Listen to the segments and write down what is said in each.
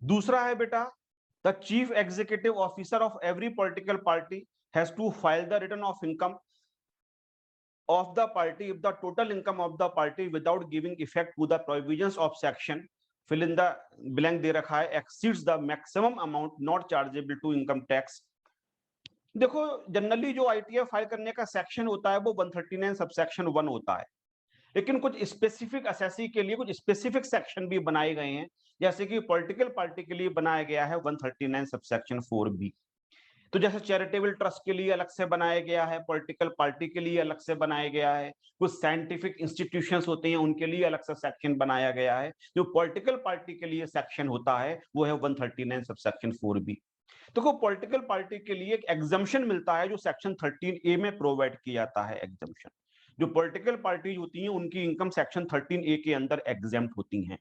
दूसरा है बेटा, the chief executive officer of every political party has to file the return of income of the party if the total income of the party without giving effect to the provisions of section fill in the blank दे रखा है exceeds the maximum amount not chargeable to income tax। देखो, generally जो ITR file करने का section होता है वो 139 subsection 1 होता है, लेकिन कुछ स्पेसिफिक असेसी के लिए कुछ स्पेसिफिक सेक्शन भी बनाए गए हैं, जैसे कि पॉलिटिकल पार्टी के लिए बनाया गया है 139 सबसेक्शन 4B। तो जैसे चैरिटेबल ट्रस्ट के लिए अलग से बनाया गया है, पॉलिटिकल पार्टी के लिए अलग से बनाया गया है, कुछ साइंटिफिक इंस्टीट्यूशंस होते हैं उनके लिए अलग से सेक्शन बनाया गया है। जो पॉलिटिकल पार्टी के लिए सेक्शन होता है वो है 139 सबसेक्शन 4B। देखो, पॉलिटिकल पार्टी के लिए एक एग्जम्पशन मिलता है जो सेक्शन 13A में प्रोवाइड किया जाता है। एग्जम्पशन, जो पॉलिटिकल पार्टी होती हैं उनकी इनकम सेक्शन 13A के अंदर एग्जेम्प्ट होती हैं।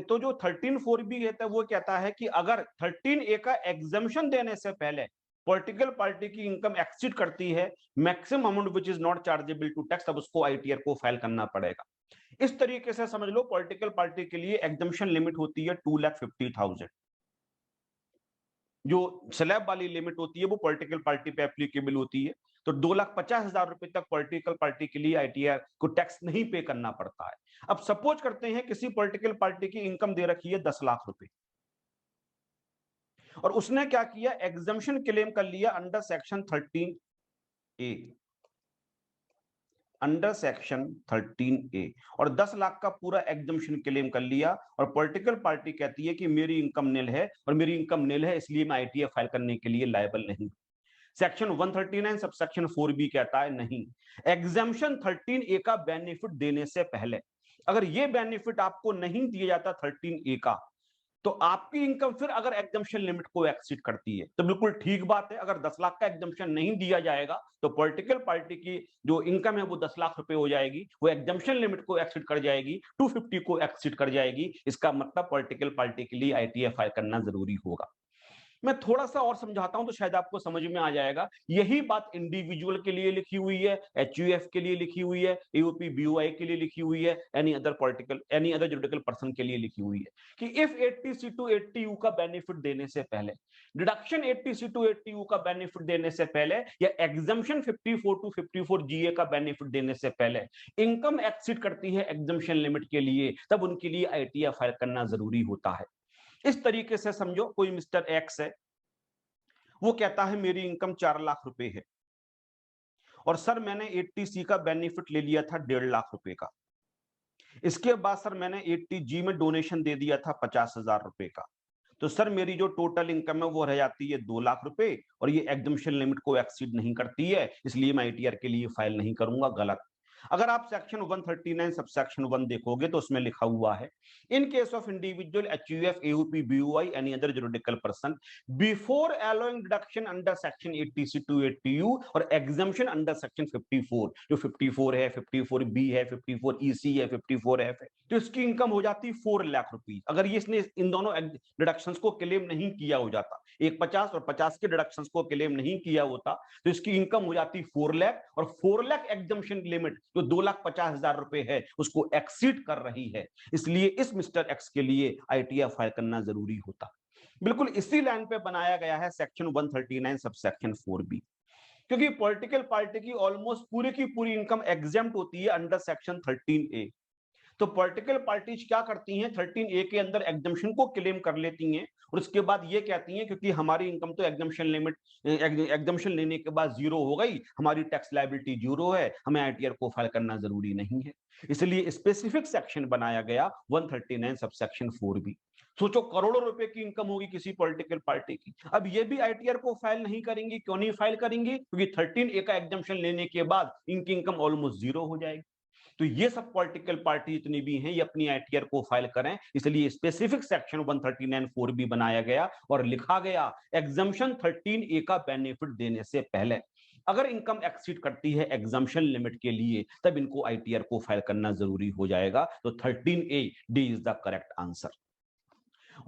तो जो 13(4)B कहता है वो कहता है कि अगर 13A का एग्जम्पशन देने से पहले पॉलिटिकल पार्टी की इनकम एक्सीड करती है maximum amount which is not chargeable to tax, तब उसको आईटीआर को फाइल करना पड़ेगा। इस तरीके से समझ लो, पॉलिटिकल पार्टी के लिए एग्जम्पशन लिमिट होती है 2,50,000। जो स्लैब वाली लिमिट होती है वो पॉलिटिकल पार्टी पे एप्लीकेबल होती है। तो 2,50,000 रुपए तक पॉलिटिकल पार्टी के लिए आईटीआर को टैक्स नहीं पे करना पड़ता है। अब सपोज करते हैं किसी पॉलिटिकल पार्टी की इनकम दे रखी है 10 लाख रुपए, और उसने क्या किया, एग्जम्पशन क्लेम कर लिया under section 13A, under section 13A, और 10 लाख का पूरा एग्जम्पशन क्लेम कर लिया, और पॉलिटिकल पार्टी कहती है कि मेरी इनकम निल है, और मेरी इनकम निल है इसलिए मैं आईटीआर फाइल करने के लिए लायबल नहीं। सेक्शन 139 सब सेक्शन 4B कहता है नहीं, एग्जम्पशन 13A का बेनिफिट देने से पहले अगर ये बेनिफिट आपको नहीं दिया जाता 13A का, तो आपकी इनकम फिर अगर एग्जम्पशन लिमिट को एक्सीड करती है तो बिल्कुल ठीक बात है। अगर 10 लाख का एग्जम्पशन नहीं दिया जाएगा तो पॉलिटिकल पार्टी की जो इनकम है वो 10 लाख रुपए हो जाएगी, वो एग्जम्पशन लिमिट को एक्सीड कर जाएगी, 250 को एक्सीड कर जाएगी। इसका मतलब पॉलिटिकल पार्टी के लिए आईटीआर फाइल करना जरूरी होगा। मैं थोड़ा सा और समझाता हूं तो शायद आपको समझ में आ जाएगा। यही बात इंडिविजुअल के लिए लिखी हुई है, एचयूएफ के लिए लिखी हुई है, एओपी बीओआई के लिए लिखी हुई है, एनी अदर जुरिडिकल पर्सन के लिए लिखी हुई है कि इफ 80C टू 80U का बेनिफिट देने से पहले, डिडक्शन 80C टू 80U का बेनिफिट देने से पहले, या एग्जम्पशन 54 टू 54GA का बेनिफिट देने से पहले इनकम एक्सीड करती है एग्जम्पशन लिमिट के लिए, तब उनके लिए आईटीआर फाइल करना जरूरी होता है। इस तरीके से समझो, कोई मिस्टर एक्स है, वो कहता है मेरी इनकम 4 लाख रुपए है, और सर मैंने 80C का बेनिफिट ले लिया था 1.5 लाख रुपए का। इसके बाद सर मैंने 80G में डोनेशन दे दिया था 50,000 रुपए का। तो सर मेरी जो टोटल इनकम है वो रह जाती है 2 लाख रुपए, और ये एग्जम्पशन लिमिट को एक्सीड नहीं करती है, इसलिए मैं आईटीआर के लिए फाइल नहीं करूंगा। गलत। अगर आप सेक्शन 139 सब सेक्शन 1 देखोगे तो उसमें लिखा हुआ है, in case of individual HUF AOP BOI any other juridical person before allowing deduction under section 80C to 80U और एग्जम्पशन अंडर सेक्शन 54, जो 54 है, 54B है, 54EC है, 54F है, तो इसकी इनकम हो जाती 4 लाख रुपीज। अगर ये इसने इन दोनों डिडक्शंस को क्लेम नहीं किया हो जाता, एक 50 और 50 के डिडक्शंस को क्लेम नहीं किया होता, तो इसकी इनकम हो जाती 4 लाख, और 4 लाख एग्जम्पशन लिमिट जो 2,50,000 रुपए है उसको एक्सीड कर रही है, इसलिए इस मिस्टर एक्स के लिए आईटीआर फाइल करना जरूरी होता। बिल्कुल इसी लाइन पे बनाया गया है सेक्शन 139 सब सेक्शन 4B, क्योंकि पॉलिटिकल पार्टी की ऑलमोस्ट पूरी की पूरी इनकम एग्जेम्प्ट होती है अंडर सेक्शन 13A। तो पॉलिटिकल पार्टीज क्या करती हैं, 13A के अंदर एग्जम्पशन को क्लेम कर लेती हैं, और उसके बाद ये कहती हैं क्योंकि हमारी इनकम तो एग्जम्पशन लिमिट एग्जम्पशन लेने के बाद जीरो हो गई, हमारी टैक्स लायबिलिटी जीरो है, हमें आईटीआर को फाइल करना जरूरी नहीं है। इसलिए स्पेसिफिक सेक्शन बनाया गया 139 सब सेक्शन 4B। सोचो, करोड़ों रुपए की इनकम होगी किसी पॉलिटिकल पार्टी की, अब ये भी आईटीआर को फाइल नहीं करेंगी। क्यों नहीं फाइल करेंगी? क्योंकि 13A का एग्जम्पशन लेने के बाद इनकी इनकम ऑलमोस्ट जीरो हो जाएगी। तो ये सब पॉलिटिकल पार्टी जितनी भी हैं ये अपनी आईटीआर को फाइल करें, इसलिए स्पेसिफिक सेक्शन 139(4)B बनाया गया और लिखा गया एग्जम्पशन 13A का बेनिफिट देने से पहले अगर इनकम एक्सीड करती है एग्जम्पशन लिमिट के लिए, तब इनको आईटीआर को फाइल करना जरूरी हो जाएगा। तो 13A(D) is the correct answer.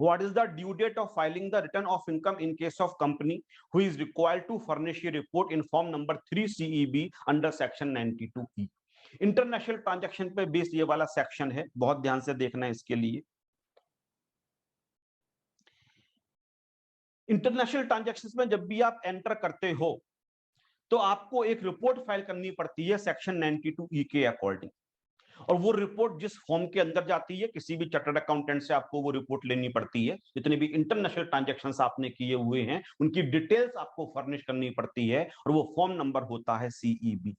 What is the due date of filing the return of income in case of company who is required to furnish a report in form number 3 CEB under section 92E? International transaction पे based ये वाला section है, बहुत ध्यान से देखना है इसके लिए। इंटरनेशनल ट्रांजैक्शंस में जब भी आप एंटर करते हो तो आपको एक रिपोर्ट फाइल करनी पड़ती है सेक्शन 92E के अकॉर्डिंग, और वो रिपोर्ट जिस फॉर्म के अंदर जाती है, किसी भी चार्टर्ड अकाउंटेंट से आपको वो रिपोर्ट लेनी पड़ती है। जितने भी इंटरनेशनल ट्रांजैक्शंस आपने किए हुए हैं उनकी डिटेल्स आपको फर्निश करनी पड़ती है, और वो फॉर्म नंबर होता है CEB।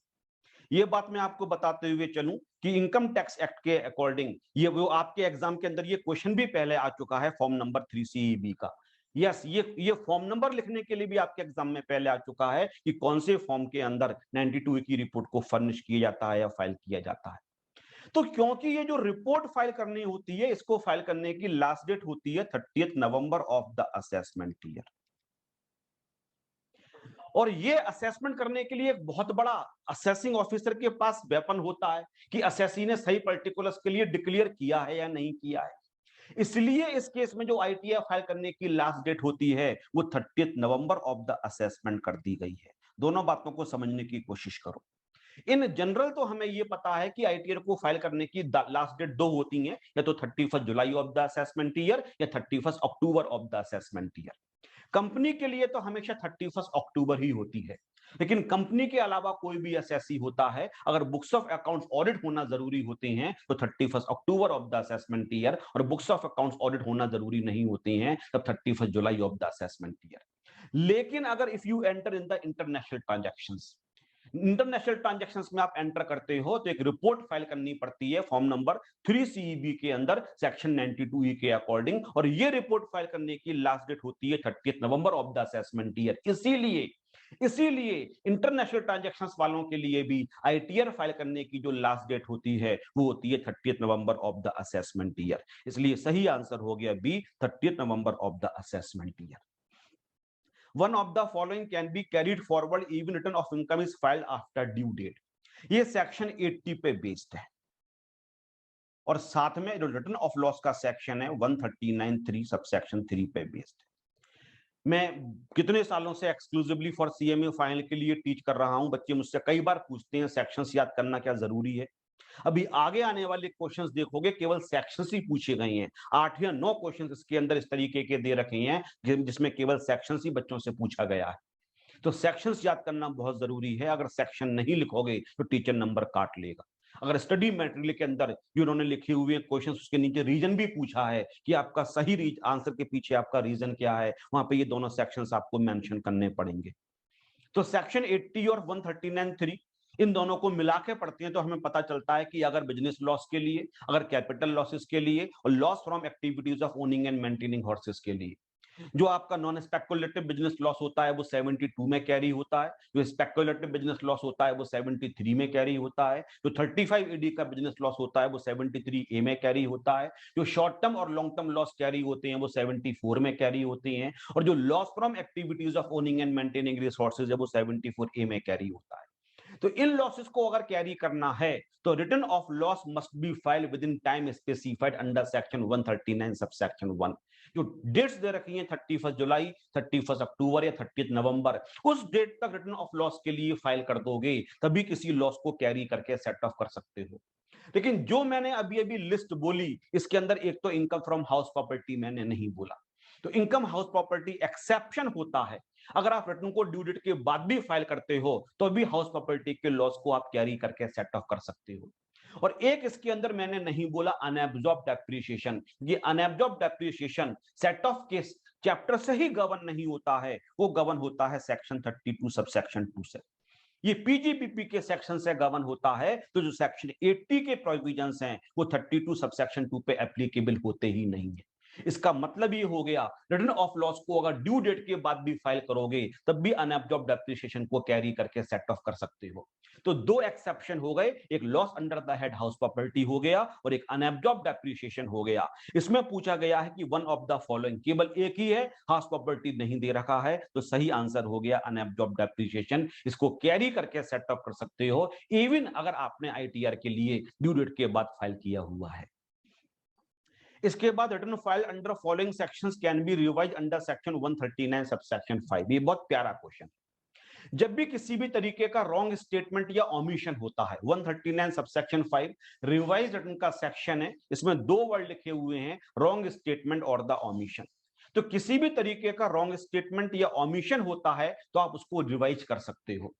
ये बात मैं आपको बताते हुए चलूं कि इनकम टैक्स एक्ट के अकॉर्डिंग ये वो आपके एग्जाम के अंदर ये क्वेश्चन भी पहले आ चुका है फॉर्म नंबर 3 CEB का। यस, ये फॉर्म नंबर लिखने के लिए भी आपके एग्जाम में पहले आ चुका है कि कौन से फॉर्म के अंदर 92 की रिपोर्ट को फर्निश किया जाता है या फाइल किया जाता है। तो क्योंकि ये जो रिपोर्ट फाइल करनी होती है, इसको फाइल करने की लास्ट डेट होती है 30 November of the assessment year. और ये असेसमेंट करने के लिए एक बहुत बड़ा असेसिंग ऑफिसर के पास वेपन होता है कि असेसी ने सही पर्टिकुलर्स के लिए डिक्लेयर किया है या नहीं किया है। इसलिए इस केस में जो ITF फाइल करने की लास्ट डेट होती है वो 30 नवंबर ऑफ द असेसमेंट कर दी गई है। दोनों बातों को समझने की कोशिश करो। इन जनरल तो हमें ये पता है कि ITR को फाइल करने की लास्ट डेट दो होती है, या तो 31 जुलाई ऑफ द असेसमेंट ईयर या 31 October of the assessment year. Company के लिए तो हमेशा 31 अक्टूबर ही होती है, लेकिन कंपनी के अलावा कोई भी असेसी होता है, अगर बुक्स ऑफ अकाउंट्स ऑडिट होना जरूरी होते हैं तो 31 October of the assessment year, और बुक्स ऑफ अकाउंट्स ऑडिट होना जरूरी नहीं होते हैं तब 31 जुलाई ऑफ द असेसमेंट ईयर। लेकिन अगर if you enter in the international transactions, international transactions में आप एंटर करते हो तो एक रिपोर्ट फाइल करनी पड़ती है फॉर्म नंबर 3 CEB के अंदर सेक्शन 92E के अकॉर्डिंग, और ये रिपोर्ट फाइल करने की लास्ट डेट होती है 30 November of the assessment year. इसीलिए इंटरनेशनल ट्रांजैक्शंस वालों के लिए भी ITR फाइल करने की जो लास्ट डेट होती है वो होती है 30 November of the assessment year. इसलिए सही आंसर हो गया B, 30 November of the assessment year. One of the following can be carried forward even return of income is filed after due date। ये सेक्शन 80 पे बेस्ड है, और साथ में जो रिटर्न ऑफ लॉस का सेक्शन है 139(3) सब सेक्शन 3 पे बेस्ड है। मैं कितने सालों से एक्सक्लूसिवली फॉर CMA फाइनल के लिए टीच कर रहा हूं। बच्चे मुझसे कई बार पूछते हैं सेक्शंस याद करना क्या जरूरी है। अभी आगे आने वाले क्वेश्चंस देखोगे केवल सेक्शंस ही पूछे गए हैं। 8 या 9 क्वेश्चंस इसके अंदर इस तरीके के दे रखे हैं जिसमें केवल सेक्शंस ही बच्चों से पूछा गया है। तो सेक्शंस याद करना बहुत जरूरी है। अगर सेक्शन नहीं लिखोगे तो टीचर नंबर काट लेगा। अगर स्टडी मटेरियल के अंदर जो उन्होंने लिखे हुए क्वेश्चन उसके नीचे रीजन भी पूछा है कि आपका सही आंसर के पीछे आपका रीजन क्या है, वहां पे ये दोनों सेक्शंस आपको मेंशन करने पड़ेंगे। तो सेक्शन 80 और 139(3) इन दोनों को मिला के पढ़ते हैं तो हमें पता चलता है कि अगर बिजनेस लॉस के लिए, अगर कैपिटल लॉसेस के लिए, और loss from activities of owning and maintaining horses के लिए, जो आपका नॉन स्पेकुलेटिव बिजनेस लॉस होता है वो 72 में कैरी होता है, जो स्पेकुलेटिव बिजनेस लॉस होता है वो 73 में कैरी होता है, जो 35 AD का बिजनेस लॉस होता है वो 73A में कैरी होता है, जो शॉर्ट टर्म और लॉन्ग टर्म लॉस कैरी होते हैं वो 74 में कैरी होते हैं, और जो loss from activities of owning and maintaining resources है वो 74A में कैरी होता है। तो इन लॉसेस को अगर कैरी करना है तो return of loss must be filed with in time specified under section 139 sub section 1। जो डेट्स दे रखी हैं 31 जुलाई, 31 अक्टूबर या 30 नवंबर, उस डेट तक रिटर्न ऑफ लॉस के लिए फाइल कर दोगे तभी किसी लॉस को कैरी करके सेट ऑफ कर सकते हो। लेकिन जो मैंने अभी अभी लिस्ट बोली इसके अंदर एक तो इनकम फ्रॉम हाउस प्रॉपर्टी मैंने नहीं बोला, तो इनकम हाउस प्रॉपर्टी एक्सेप्शन होता है। अगर आप रिटर्न को ड्यू डेट के बाद भी फाइल करते हो तो भी हाउस प्रॉपर्टी के लॉस को आप कैरी करके सेट ऑफ कर सकते हो। और एक इसके अंदर मैंने नहीं बोला अनएब्जॉर्ब डेप्रिसिएशन। ये अनएब्जॉर्ब डेप्रिसिएशन सेट ऑफ के चैप्टर से ही गवर्न नहीं होता है, वो गवर्न होता है सेक्शन 32 सब सेक्शन 2 से। ये PGPP के सेक्शन से गवर्न होता है, तो जो सेक्शन 80 के प्रोविजंस हैं वो 32 सब सेक्शन 2 पे एप्लीकेबल होते ही नहीं है। इसका मतलब ये हो गया रिटर्न ऑफ लॉस को अगर ड्यू डेट के बाद भी फाइल करोगे तब भी अनएब्जॉर्ब डेप्रिसिएशन को कैरी करके सेट ऑफ कर सकते हो। तो दो एक्सेप्शन हो गए, एक loss under the head house property हो गया और एक अनएब्जॉर्ब डेप्रिसिएशन हो गया। इसमें पूछा गया है कि वन ऑफ द फॉलोइंग, केवल एक ही है, हाउस प्रॉपर्टी नहीं दे रखा है, तो सही आंसर हो गया अनएब्जॉर्ब डेप्रिसिएशन। इसको कैरी करके सेट ऑफ कर सकते हो इवन अगर आपने ITR के लिए ड्यू डेट के बाद फाइल किया हुआ है। इसके बाद return file under following sections can be revise under section 139 sub section 5। ये बहुत प्यारा क्वेश्चन। जब भी किसी भी तरीके का रॉन्ग स्टेटमेंट या ओमिशन होता है, 139 सबसेक्शन 5 रिवाइज रिटर्न का सेक्शन है, इसमें दो वर्ड लिखे हुए हैं, रॉन्ग स्टेटमेंट और द ओमिशन। तो किसी भी तरीके का रॉन्ग स्टेटमेंट या ओमिशन होता है तो आप उसको रिवाइज कर सकते हो।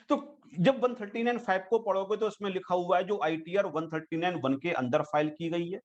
तो जब 139(5) को पढ़ोगे तो उसमें लिखा हुआ है जो आईटीआर 139(1) के अंदर फाइल की गई है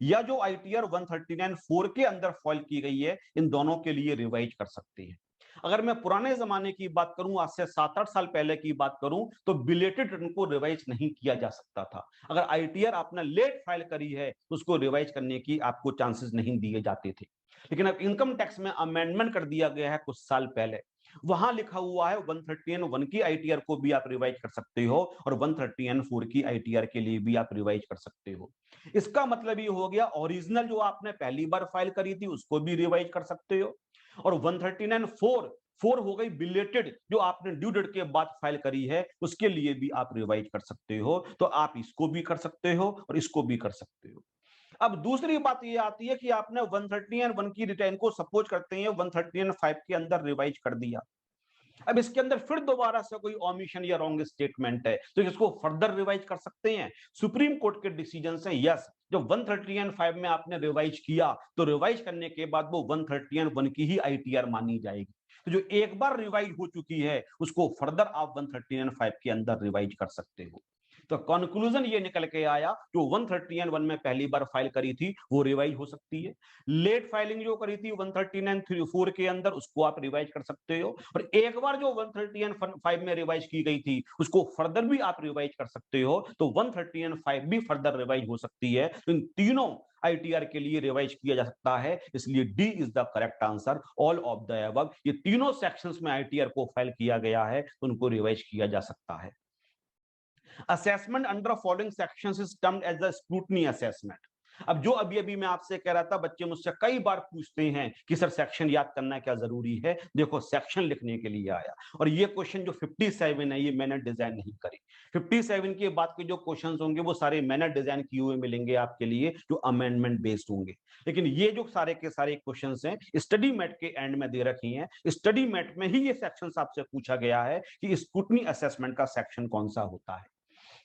या जो आईटीआर 139(4) के अंदर फाइल की गई है, इन दोनों के लिए रिवाइज कर सकते हैं। अगर मैं पुराने जमाने की बात करूं, आज से 7-8 साल पहले की बात करूं, तो बिलेटेड रिटर्न को रिवाइज नहीं किया जा सकता था। अगर आईटीआर आपने लेट फाइल करी है तो उसको रिवाइज करने की आपको चांसेस नहीं दिए जाते थे। लेकिन अब इनकम टैक्स में अमेंडमेंट कर दिया गया है कुछ साल पहले, वहां लिखा हुआ है 130(1) की आईटीआर को भी आप रिवाइज कर सकते हो और 130(4) की आईटीआर के लिए भी आप रिवाइज कर सकते हो। इसका मतलब ये हो गया ओरिजिनल जो आपने पहली बार फाइल करी थी उसको भी रिवाइज कर सकते हो, और 139(4) हो गई बिलेटेड जो आपने ड्यू डेट के बाद फाइल करी है, उसके लिए भी आप रिवाइज कर सकते हो। तो आप इसको भी कर सकते हो और इसको भी कर सकते हो। अब दूसरी बात ये आती है कि आपने 130(1) की रिटर्न को सपोज करते हैं 130(5) के अंदर रिवाइज कर दिया। अब इसके अंदर फिर दोबारा से कोई ओमिशन या रॉन्ग स्टेटमेंट है तो इसको फर्दर रिवाइज कर सकते हैं। सुप्रीम कोर्ट के डिसीजन से यस, जब 130(5) में आपने रिवाइज किया तो रिवाइज करने के बाद वो 130(1) की ही आईटीआर मानी जाएगी। तो जो एक बार रिवाइज हो चुकी है उसको फर्दर आप 130(5) के अंदर रिवाइज कर सकते हो। तो कंक्लूजन ये निकल के आया, जो 130(1) में पहली बार फाइल करी थी वो रिवाइज हो सकती है। लेट फाइलिंग जो करी थी 139(4) के अंदर उसको आप रिवाइज कर सकते हो, और एक बार जो 130(5) में रिवाइज की गई थी उसको फर्दर भी आप रिवाइज कर सकते हो। तो 130(5) भी फर्दर रिवाइज हो सकती है। तो इन तीनों आईटीआर के लिए रिवाइज किया जा सकता है, इसलिए D is the correct answer, all of the above. ये तीनों सेक्शंस में आईटीआर को फाइल किया गया है तो उनको रिवाइज किया जा सकता है। Assessment under following sections is termed as the scrutiny assessment. अब जो अभी अभी मैं आपसे कह रहा था, बच्चे मुझसे कई बार पूछते हैं कि सर सेक्शन याद करना क्या जरूरी है। देखो, सेक्शन लिखने के लिए आया, और ये क्वेश्चन जो 57 है ये मैंने डिजाइन नहीं करी। 57 के बाद के जो क्वेश्चंस होंगे वो सारे मैंने डिजाइन किए हुए मिलेंगे आपके लिए, जो अमेंडमेंट बेस्ड होंगे। लेकिन ये जो सारे के सारे क्वेश्चंस हैं स्टडी मैट के एंड में दे रखी हैं। स्टडी मैट में ही ये सेक्शन आपसे पूछा गया है कि स्क्रूटनी असेसमेंट का सेक्शन कौन सा होता है।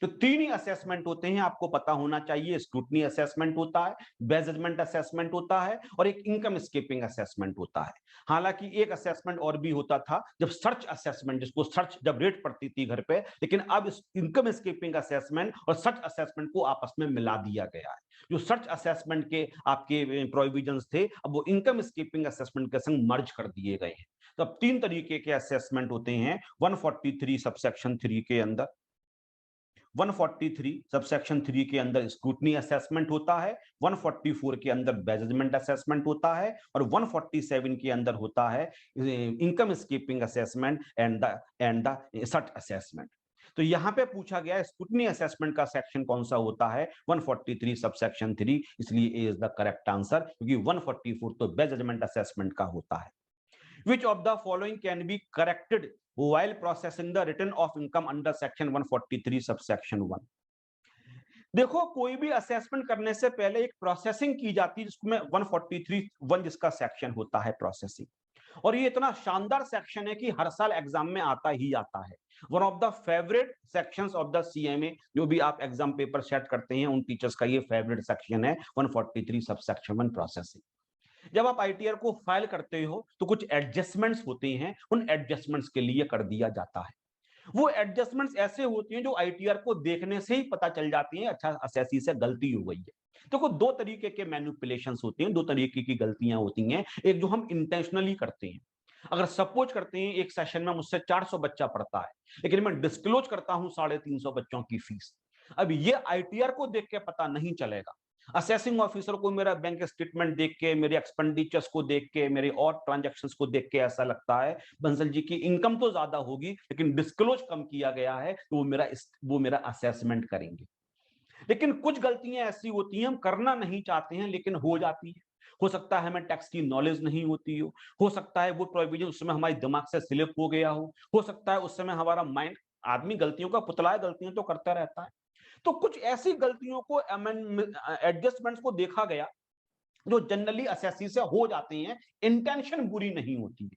तो तीन ही असेसमेंट होते हैं, आपको पता होना चाहिए। स्क्रूटनी असेसमेंट होता है, बेस्ट जजमेंट असेसमेंट होता है, और एक इनकम स्केपिंग असेसमेंट होता है। हालांकि एक असेसमेंट और भी होता था, जब सर्च असेसमेंट, जिसको सर्च जब रेट पड़ती थी घर पे, लेकिन अब इनकम स्केपिंग असेसमेंट और सर्च असेसमेंट को आपस में मिला दिया गया है। जो सर्च असेसमेंट के आपके प्रोविजंस थे, अब वो इनकम स्केपिंग असेसमेंट के संग मर्ज कर दिए गए हैं। तो अब तीन तरीके के असेसमेंट होते हैं 143 सबसेक्शन 3 के अंदर। 143 सबसेक्शन 3 के अंदर स्क्रूटनी असेसमेंट होता है, 144 के अंदर बेजमेंट असेसमेंट होता है, और 147 के अंदर होता है income escaping assessment and the search assessment. तो यहां पे पूछा गया स्क्रूटनी असेसमेंट का सेक्शन कौन सा होता है, 143 सबसेक्शन 3, इसलिए ए इज द करेक्ट आंसर, क्योंकि 144 तो बेजमेंट असेसमेंट का होता है। Which of the following can be corrected while processing the return of income under section 143 subsection 1? देखो, कोई भी असेसमेंट करने से पहले एक प्रोसेसिंग की जाती है जिसमें 143(1) जिसका सेक्शन होता है प्रोसेसिंग। और ये इतना शानदार सेक्शन है कि हर साल एग्जाम में आता ही आता है। One of the favourite sections of the CMA, जो भी आप एग्जाम पेपर सेट करते हैं उन टीचर्स का ये फेवरेट सेक्शन है 143 सबसेक्शन 1 प्रोसेसिंग। जब आप आईटीआर को फाइल करते हो तो कुछ एडजस्टमेंट्स होते हैं, उन एडजस्टमेंट्स के लिए कर दिया जाता है। वो एडजस्टमेंट्स ऐसे होती हैं जो आईटीआर को देखने से ही पता चल जाती हैं, अच्छा असेसी से गलती हो गई है। तो दो तरीके के मैनिपुलेशंस होते हैं, दो तरीके की गलतियां होती हैं। एक जो हम इंटेंशनली करते हैं, अगर सपोज करते हैं एक सेशन में मुझसे 400 बच्चा पढ़ता है, लेकिन मैं डिस्क्लोज करता हूं 350 बच्चों की फीस। अब ये आईटीआर को देख के पता नहीं चलेगा। असेसिंग ऑफिसर को मेरा बैंक स्टेटमेंट देख के, मेरे एक्सपेंडिचर्स को देख के, मेरे और ट्रांजैक्शंस को देख के ऐसा लगता है बंसल जी की इनकम तो ज्यादा होगी लेकिन डिस्क्लोज कम किया गया है, तो वो मेरा असेसमेंट करेंगे। लेकिन कुछ गलतियां ऐसी होती हैं हम करना नहीं चाहते हैं लेकिन हो जाती है। हो सकता है हमें टैक्स की नॉलेज नहीं होती हो सकता है वो प्रोविजन उस समय हमारे दिमाग से स्लिप हो गया हो सकता है उस समय हमारा माइंड, आदमी गलतियों का पुतला है, गलतियां तो करता रहता है। तो कुछ ऐसी गलतियों को, एडजस्टमेंट्स को देखा गया जो जनरली असेसी से हो जाती हैं, इंटेंशन बुरी नहीं होती है।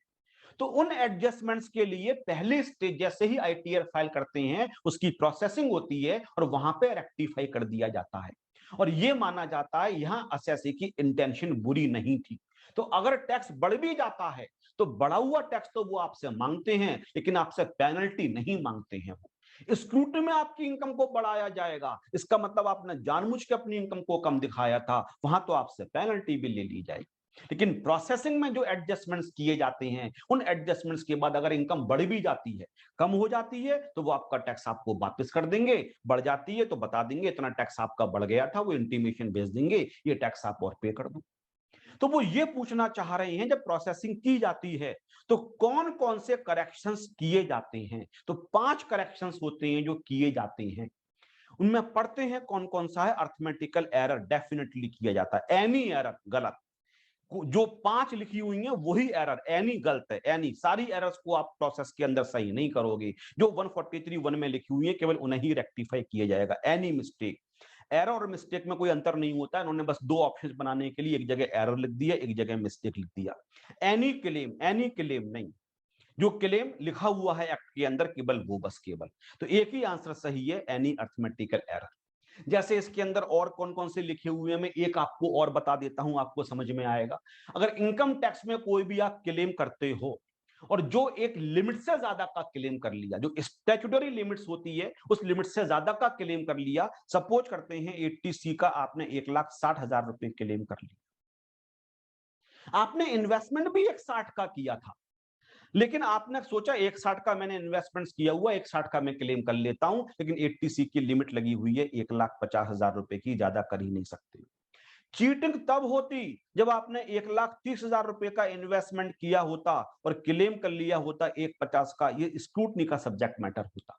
तो उन एडजस्टमेंट्स के लिए पहले स्टेज जैसे ही आईटीआर फाइल करते हैं उसकी प्रोसेसिंग होती है और वहां पे रेक्टिफाई कर दिया जाता है, और यह माना जाता है यहां असेसी की इंटेंशन बुरी नहीं थी। तो अगर टैक्स बढ़ भी जाता है तो बढ़ा हुआ टैक्स तो वो आपसे मांगते हैं, लेकिन आपसे पेनल्टी नहीं मांगते हैं। वो स्क्रूटनी में आपकी इनकम को बढ़ाया जाएगा, इसका मतलब आपने जानबूझ के अपनी इनकम को कम दिखाया था, वहां तो आपसे पेनल्टी भी ले ली जाएगी। लेकिन प्रोसेसिंग में जो एडजस्टमेंट्स किए जाते हैं, उन एडजस्टमेंट्स के बाद अगर इनकम बढ़ भी जाती है, कम हो जाती है, तो वो आपका टैक्स आपको वापस कर देंगे। बढ़ जाती है तो बता देंगे इतना टैक्स आपका बढ़ गया था, वो इंटीमेशन भेज देंगे, ये टैक्स आप और पे कर दो। तो वो ये पूछना चाह रहे हैं, जब प्रोसेसिंग की जाती है तो कौन कौन से करेक्शंस किए जाते हैं। तो 5 करेक्शंस होते हैं जो किए जाते हैं। उनमें पढ़ते हैं कौन कौन सा है। अर्थमेटिकल एरर डेफिनेटली किया जाता है, एनी एरर गलत। जो 5 लिखी हुई है वही एरर, एनी गलत है, एनी सारी एरर्स को आप प्रोसेस के अंदर सही नहीं करोगे। जो 143(1) में लिखी हुई है केवल उन्हें ही रेक्टिफाई किया जाएगा। एनी मिस्टेक, एरर और मिस्टेक में कोई अंतर नहीं होता है। इन्होंने बस 2 ऑप्शंस बनाने के लिए एक जगह एरर लिख दिया, एक जगह मिस्टेक लिख दिया। एनी क्लेम नहीं, जो क्लेम लिखा हुआ है एक्ट के अंदर केवल वो, बस केवल। तो एक ही आंसर सही है, एनी अर्थमेटिकल एरर। जैसे इसके अंदर और कौन कौन से लिखे हुए हैं, मैं एक आपको और बता देता हूं, आपको समझ में आएगा। अगर इनकम टैक्स में कोई भी आप क्लेम करते हो और जो एक लिमिट से ज्यादा का क्लेम कर लिया, जो स्टैट्यूटरी लिमिट्स होती है उस लिमिट से ज्यादा का क्लेम कर लिया, सपोज करते हैं 80C का आपने 1,60,000 रुपए क्लेम कर लिया, आपने इन्वेस्टमेंट भी 1,60 का किया था, लेकिन आपने सोचा 1,60 का मैंने इन्वेस्टमेंट्स किया हुआ, 1,60 का मैं क्लेम कर लेता हूं, लेकिन 80C की लिमिट लगी हुई है 1,50,000 रुपए की, ज्यादा कर ही नहीं सकते। चीटिंग तब होती जब आपने 1,30,000 रुपए का इन्वेस्टमेंट किया होता और क्लेम कर लिया होता 1,50 का, ये स्क्रूटनी का सब्जेक्ट मैटर होता।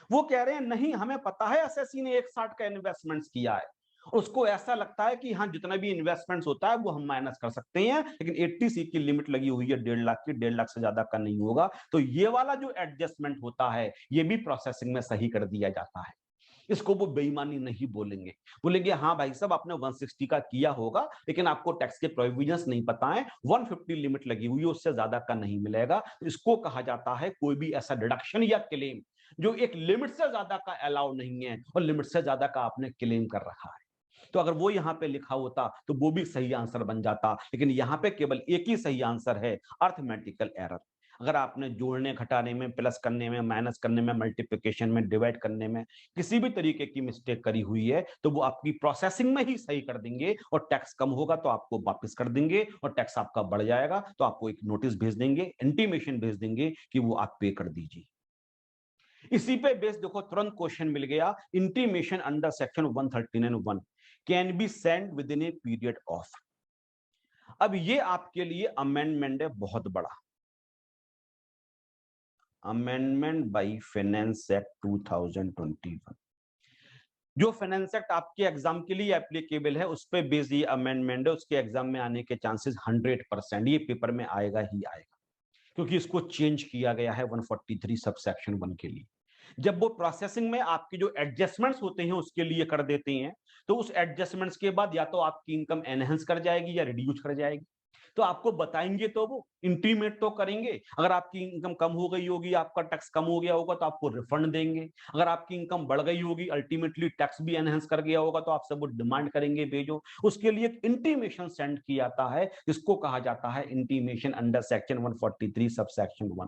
वो कह रहे हैं नहीं, हमें पता है एसएससी ने 1,60 का इन्वेस्टमेंट्स किया है, उसको ऐसा लगता है कि हाँ जितना भी इन्वेस्टमेंट्स होता है वो हम माइनस कर सकते हैं, लेकिन 80C की लिमिट लगी हुई है 1,50,000 की, 1,50,000 से ज्यादा का नहीं होगा। तो ये वाला जो एडजस्टमेंट होता है ये भी प्रोसेसिंग में सही कर दिया जाता है। इसको वो बेईमानी नहीं बोलेंगे, बोलेंगे हाँ भाई साहब आपने 160 का किया होगा, लेकिन आपको टैक्स के प्रोविजंस नहीं पता है, 150 लिमिट लगी हुई है, उससे ज्यादा का नहीं मिलेगा। तो इसको कहा जाता है कोई भी ऐसा डिडक्शन या क्लेम जो एक लिमिट से ज्यादा का अलाउ नहीं है और लिमिट से ज्यादा का आपने क्लेम कर रखा है। तो अगर वो यहां पे लिखा होता तो वो भी सही आंसर बन जाता, लेकिन यहां पे केवल एक ही सही आंसर है, अर्थमेटिकल एरर। अगर आपने जोड़ने घटाने में, प्लस करने में, माइनस करने में, मल्टीप्लिकेशन में, डिवाइड करने में किसी भी तरीके की मिस्टेक करी हुई है तो वो आपकी प्रोसेसिंग में ही सही कर देंगे, और टैक्स कम होगा तो आपको वापस कर देंगे, और टैक्स आपका बढ़ जाएगा तो आपको एक नोटिस भेज देंगे, इंटीमेशन भेज देंगे कि वो आप पे कर दीजिए। इसी पे बेस देखो तुरंत क्वेश्चन मिल गया, intimation under section 139(1) can be send with in a period of. अब ये आपके लिए अमेंडमेंट है बहुत बड़ा, अमेंडमेंट बाई फाइनेंस एक्ट 2021। जो फाइनेंस एक्ट आपके एग्जाम के लिए एप्लीकेबल है उस पे बेस ये अमेंडमेंट है, उसके एग्जाम में आने के चांसेस 100%, ये पेपर में आएगा ही आएगा, क्योंकि इसको चेंज किया गया है 143 सब सेक्शन 1 के लिए। जब वो प्रोसेसिंग में आपकी जो एडजस्टमेंट्स होते हैं उसके लिए कर देते हैं, तो उस एडजस्टमेंट्स के बाद या तो आपकी इनकम एनहेंस कर जाएगी या रिड्यूस कर जाएगी। तो आपको बताएंगे तो वो इंटीमेट तो करेंगे। अगर आपकी इनकम कम हो गई होगी, आपका टैक्स कम हो गया होगा तो आपको रिफंड देंगे। अगर आपकी इनकम बढ़ गई होगी, अल्टीमेटली टैक्स भी एनहेंस कर गया होगा, तो आपसे वो डिमांड करेंगे भेजो। उसके लिए एक इंटीमेशन सेंड किया जाता है, जिसको कहा जाता है intimation under section 143 sub section 1।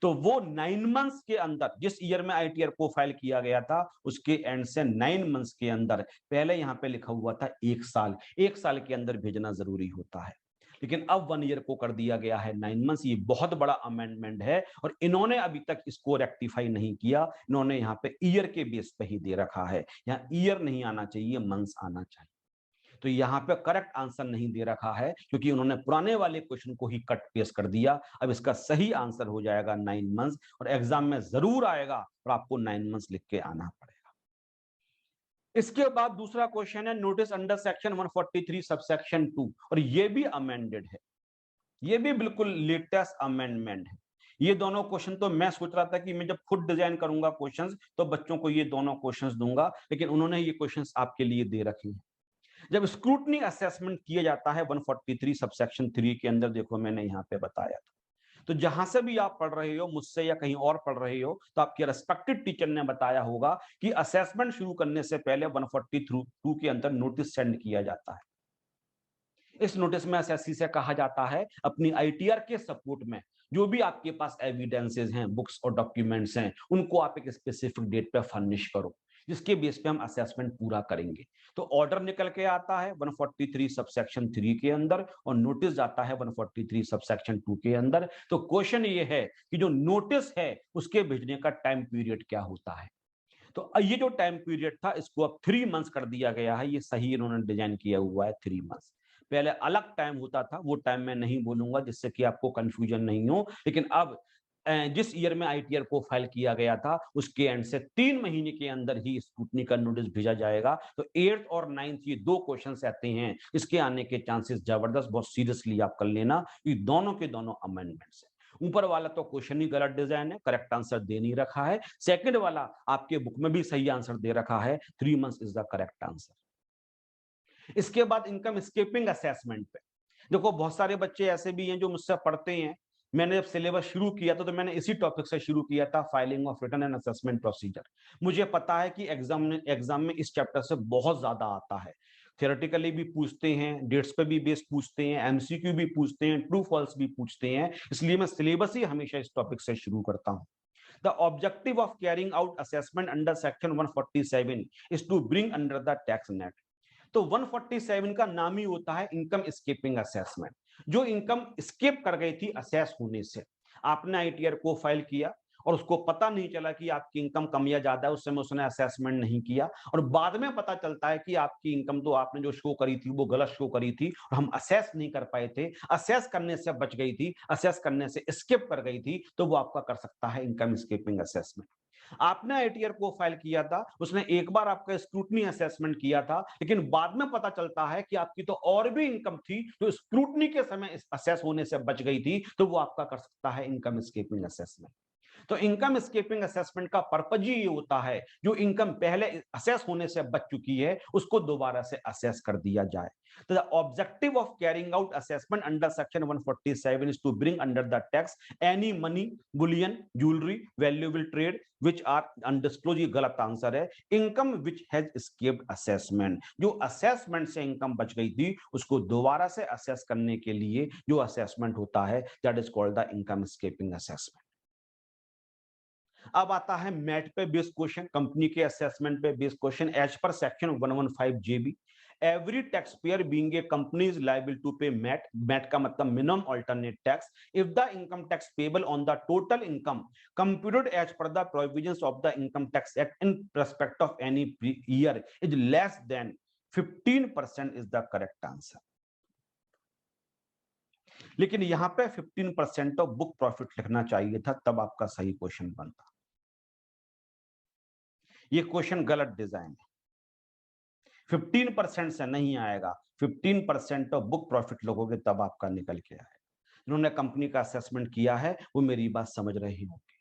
तो वो 9 मंथ्स के अंदर, जिस ईयर में आईटीआर को फाइल किया गया था उसके एंड से 9 मंथ्स के अंदर, पहले यहां पे लिखा हुआ था 1 साल, 1 साल के अंदर भेजना जरूरी होता है, लेकिन अब 1 ईयर को कर दिया गया है 9 मंथ्स। ये बहुत बड़ा अमेंडमेंट है और इन्होंने अभी तक इसको रेक्टिफाई नहीं किया। इन्होंने यहाँ पे ईयर के बेस पे ही दे रखा है, यहाँ ईयर नहीं आना चाहिए, मंथ्स आना चाहिए। तो यहाँ पे करेक्ट आंसर नहीं दे रखा है, क्योंकि उन्होंने पुराने वाले क्वेश्चन को ही कट पेस्ट कर दिया। अब इसका सही आंसर हो जाएगा 9 मंथ्स, और एग्जाम में जरूर आएगा और आपको 9 मंथ्स लिख के आना पड़ेगा। इसके बाद दूसरा क्वेश्चन है नोटिस अंडर सेक्शन 143 सबसेक्शन 2, और ये भी अमेंडेड है, ये भी बिल्कुल लेटेस्ट अमेंडमेंट है। ये दोनों क्वेश्चन तो मैं सोच रहा था कि मैं जब खुद डिजाइन करूंगा क्वेश्चंस तो बच्चों को ये दोनों क्वेश्चंस दूंगा, लेकिन उन्होंने ये क्वेश्चंस आपके लिए दे रखे हैं। जब स्क्रूटनी असेसमेंट किया जाता है 143 सबसेक्शन 3 के अंदर, देखो मैंने यहाँ पे बताया था, तो जहां से भी आप पढ़ रहे हो, मुझसे या कहीं और पढ़ रहे हो, तो आपके रेस्पेक्टिव टीचर ने बताया होगा कि असेसमेंट शुरू करने से पहले 142 के अंदर नोटिस सेंड किया जाता है। इस नोटिस में एसएससी से कहा जाता है अपनी आईटीआर के सपोर्ट में जो भी आपके पास एविडेंसेस हैं, बुक्स और डॉक्यूमेंट्स हैं, उनको आप एक स्पेसिफिक डेट पे फर्निश करो, जिसके बेस पे हम असेसमेंट पूरा करेंगे। तो ऑर्डर निकल के आता है 143 सबसेक्शन 3 के अंदर और नोटिस जाता है 143 सबसेक्शन 2 के अंदर। तो क्वेश्चन ये है कि जो नोटिस है उसके भेजने का टाइम पीरियड क्या होता है। तो ये जो टाइम पीरियड था इसको अब 3 मंथ्स कर दिया गया है। ये सही इन्होंने डिजाइन किया हुआ है 3 मंथ्स। पहले अलग टाइम होता था, वो टाइम मैं नहीं बोलूंगा जिससे कि आपको कंफ्यूजन नहीं हो, लेकिन अब जिस ईयर में आईटीआर को फाइल किया गया था उसके एंड से 3 महीने के अंदर ही स्क्रूटनी का नोटिस भेजा जाएगा। तो 8th और 9th ये 2 क्वेश्चंस आते हैं, इसके आने के चांसेस जबरदस्त, बहुत सीरियसली आप कर लेना, ये दोनों के दोनों अमेंडमेंट्स है। ऊपर वाला तो क्वेश्चन ही गलत डिजाइन है, करेक्ट आंसर दे नहीं रखा है। सेकंड वाला आपके बुक में भी सही आंसर दे रखा है, 3 months is the correct answer. इसके बाद इनकम स्केपिंग असेसमेंट पे देखो, बहुत सारे बच्चे ऐसे भी हैं जो मुझसे पढ़ते हैं। मैंने जब सिलेबस शुरू किया था तो मैंने इसी टॉपिक से शुरू किया था, filing of return and assessment procedure. मुझे पता है कि एग्जाम में इस चैप्टर से बहुत ज्यादा आता है। थियोरेटिकली भी पूछते हैं, डेट्स पे भी बेस पूछते हैं, एमसीक्यू भी पूछते हैं, ट्रू फॉल्स भी पूछते हैं, इसलिए मैं सिलेबस ही हमेशा इस टॉपिक से शुरू करता हूं। The objective of carrying out assessment under section 147 is to bring under the tax net। तो 147 का नाम ही होता है इनकम स्केपिंग असेसमेंट। जो इनकम स्केप कर गई थी असेस होने से, आपने आईटीआर को फाइल किया और उसको पता नहीं चला कि आपकी इनकम कम या ज्यादा है, उस समय उसने असेसमेंट नहीं किया और बाद में पता चलता है कि आपकी इनकम तो आपने जो शो करी थी वो गलत शो करी थी और हम असेस नहीं कर पाए थे, असेस करने से बच गई थी, असेस करने से स्किप कर गई थी, तो वो आपका कर सकता है इनकम स्केपिंग असेसमेंट। आपने आईटीआर को फाइल किया था, उसने एक बार आपका स्क्रूटनी असेसमेंट किया था, लेकिन बाद में पता चलता है कि आपकी तो और भी इनकम थी जो स्क्रूटनी के समय असेस होने से बच गई थी, तो वो आपका कर सकता है इनकम स्केपिंग असेसमेंट। तो इनकम स्केपिंग असेसमेंट का पर्पज ही ये होता है जो इनकम पहले असेस होने से बच चुकी है उसको दोबारा से असेस कर दिया जाए। तो the objective of carrying out assessment under section 147 is to bring under the tax any money, bullion, jewellery, valuable trade which are undisclosed, ये गलत आंसर है, income which has escaped assessment. जो असेसमेंट से income बच गई थी उसको दोबारा से असेस करने के लिए जो असेसमेंट होता है that is called the income escaping assessment. अब आता है मैट पे बेस्ड क्वेश्चन, कंपनी के असेसमेंट पे based question. As per section 115 JB, every tax payer being a company is liable to pay MAT, MAT का मतलब minimum alternate tax, if the income tax payable on the total income computed as per the provisions of the income tax act in respect of any year is less than 15% is the correct answer. लेकिन यहां पे 15% of book profit लिखना चाहिए था, तब आपका सही question बनता। ये क्वेश्चन गलत डिजाइन है, 15% से नहीं आएगा, 15% ऑफ बुक प्रॉफिट लोगोगे तब आपका निकल के आएगा। जिन्होंने कंपनी का असेसमेंट किया है वो मेरी बात समझ रहे होंगे।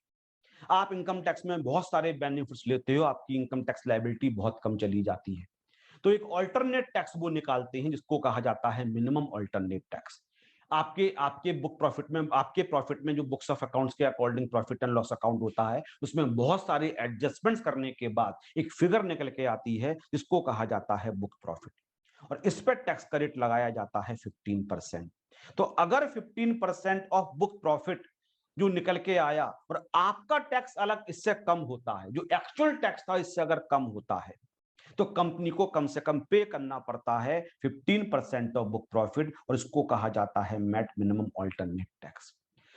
आप इनकम टैक्स में बहुत सारे बेनिफिट्स लेते हो, आपकी इनकम टैक्स लायबिलिटी बहुत कम चली जाती है, तो एक ऑल्टरनेट टैक्स वो निकालते हैं जिसको कहा जाता है मिनिमम ऑल्टरनेट टैक्स। आपके आपके बुक प्रॉफिट में, आपके प्रॉफिट में जो बुक्स ऑफ अकाउंट्स के according profit and loss account होता है उसमें बहुत सारे एडजस्टमेंट्स करने के बाद एक फिगर निकल के आती है जिसको कहा जाता है बुक प्रॉफिट, और इस पर टैक्स का रेट लगाया जाता है 15%। तो अगर 15% ऑफ बुक प्रॉफिट जो निकल के आया और आपका टैक्स अलग इससे कम होता है, जो एक्चुअल टैक्स था इससे अगर कम होता है, तो कंपनी को कम से कम पे करना पड़ता है 15% ऑफ बुक प्रॉफिट, और इसको कहा जाता है मैट मिनिमम अल्टरनेट टैक्स।